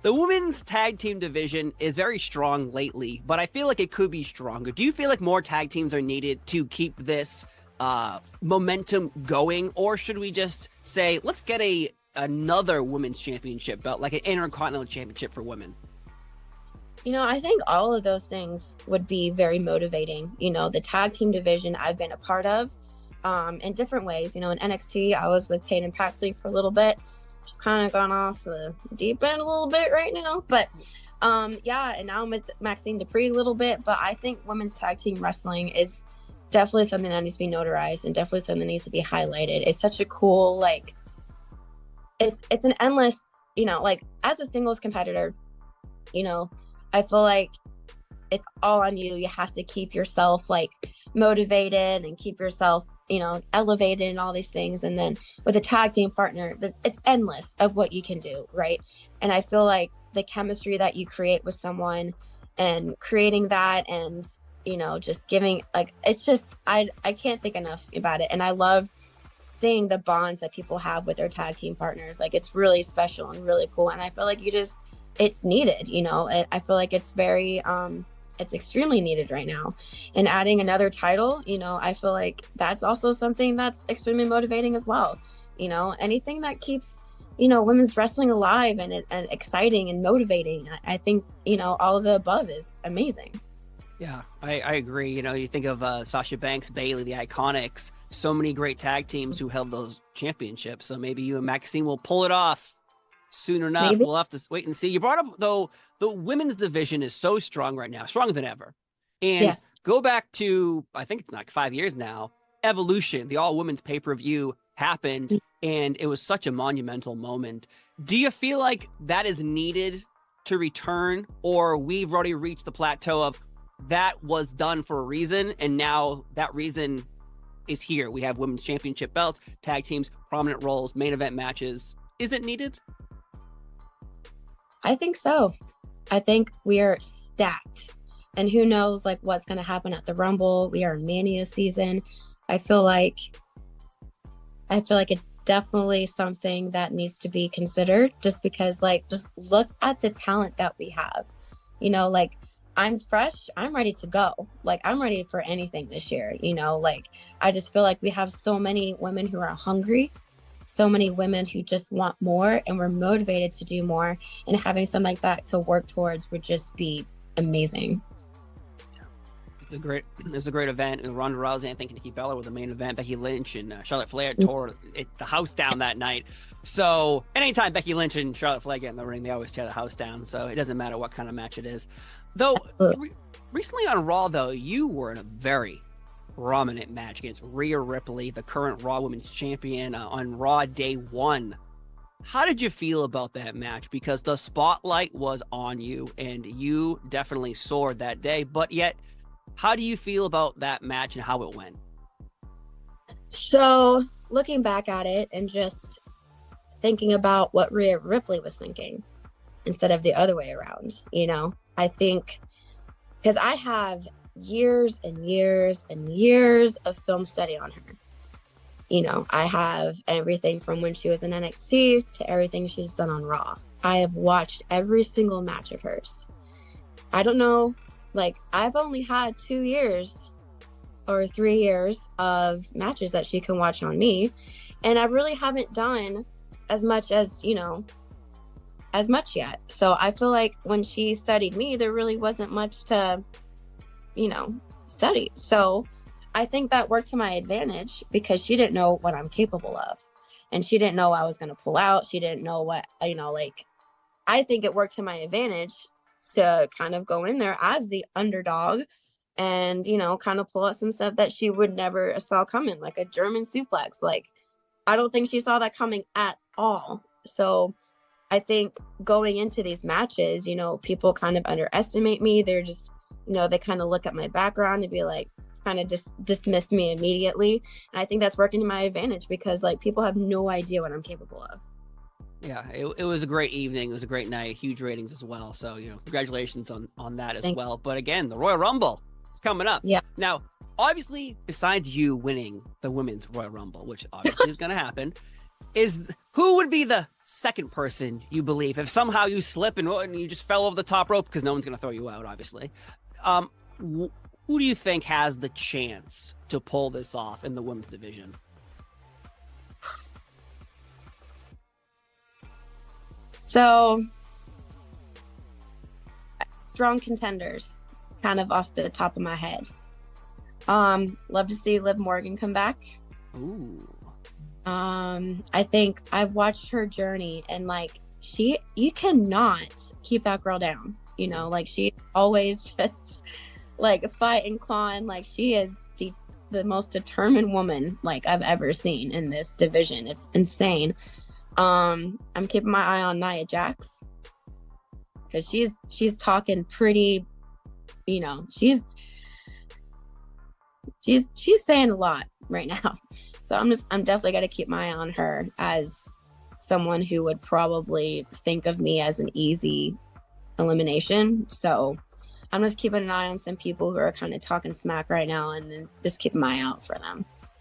The women's tag team division is very strong lately, but I feel like it could be stronger. Do you feel like more tag teams are needed to keep this momentum going, or should we just say, let's get another women's championship belt, like an intercontinental championship for women? I think all of those things would be very motivating. The tag team division I've been a part of in different ways. In NXT, I was with Tatum Paxley for a little bit. Just kind of gone off the deep end a little bit right now. But yeah, and now I'm with Maxine Dupree a little bit. But I think women's tag team wrestling is definitely something that needs to be notarized and definitely something that needs to be highlighted. It's such a cool, it's an endless, as a singles competitor, I feel like it's all on you. You have to keep yourself motivated and keep yourself, elevated and all these things. And then with a tag team partner, it's endless of what you can do. Right. And I feel like the chemistry that you create with someone and creating that and, just giving it's just, I can't think enough about it. And I love seeing the bonds that people have with their tag team partners. It's really special and really cool. And I feel like it's needed, I feel like it's very, it's extremely needed right now. And adding another title, I feel like that's also something that's extremely motivating as well. Anything that keeps, women's wrestling alive and exciting and motivating. I think, all of the above is amazing. Yeah, I agree. You think of Sasha Banks, Bayley, the Iconics, so many great tag teams who held those championships. So maybe you and Maxine will pull it off soon enough. Maybe. We'll have to wait and see. You brought up, though, the women's division is so strong right now, stronger than ever. And yes, go back to, I think it's 5 years now, Evolution, the all-women's pay-per-view happened, and it was such a monumental moment. Do you feel like that is needed to return, or we've already reached the plateau of that was done for a reason, and now that reason is here? We have women's championship belts, tag teams, prominent roles, main event matches. Is it needed? I think so. I think we are stacked, and who knows what's going to happen at the Rumble. We are in Mania season. I feel like it's definitely something that needs to be considered, just because just look at the talent that we have. I'm fresh. I'm ready to go. I'm ready for anything this year. I just feel like we have so many women who are hungry, so many women who just want more, and we're motivated to do more, and having something like that to work towards would just be amazing. It's a great event. And Ronda Rousey, I think, and Nikki Bella were the main event. Becky Lynch and Charlotte Flair tore the house down that night. So anytime Becky Lynch and Charlotte Flair get in the ring, they always tear the house down. So it doesn't matter what kind of match it is. Though recently on Raw, though, you were in a very prominent match against Rhea Ripley, the current Raw Women's Champion, on Raw Day 1. How did you feel about that match? Because the spotlight was on you, and you definitely soared that day. But yet, how do you feel about that match and how it went? So, looking back at it and just thinking about what Rhea Ripley was thinking instead of the other way around, I think, because I have years and years and years of film study on her. I have everything from when she was in NXT to everything she's done on Raw. I have watched every single match of hers. I don't know, I've only had 2 years or 3 years of matches that she can watch on me. And I really haven't done as much as yet. So I feel like when she studied me, there really wasn't much to study. So I think that worked to my advantage, because she didn't know what I'm capable of, and she didn't know I was going to pull out. She didn't know what, I think it worked to my advantage to kind of go in there as the underdog and, kind of pull out some stuff that she would never saw coming, like a German suplex. I don't think she saw that coming at all. So I think going into these matches, people kind of underestimate me. They're just, they kind of look at my background and be kind of just dismiss me immediately. And I think that's working to my advantage, because people have no idea what I'm capable of. Yeah, it was a great evening. It was a great night, huge ratings as well. So, congratulations on that as well. But again, the Royal Rumble is coming up. Yeah. Now, obviously, besides you winning the Women's Royal Rumble, which obviously is going to happen, who would be the second person you believe, if somehow you slip and you just fell over the top rope, because no one's going to throw you out, obviously, who do you think has the chance to pull this off in the women's division? So, strong contenders, kind of off the top of my head. Love to see Liv Morgan come back. Ooh. I think I've watched her journey, and like you cannot keep that girl down. You know, like she's always just like fighting, clawing. Like she is the most determined woman like I've ever seen in this division. It's insane. I'm keeping my eye on Nia Jax, because she's talking pretty, you know, she's saying a lot right now. So I'm definitely got to keep my eye on her as someone who would probably think of me as an easy elimination. So I'm just keeping an eye on some people who are kind of talking smack right now, and then just keeping my eye out for them.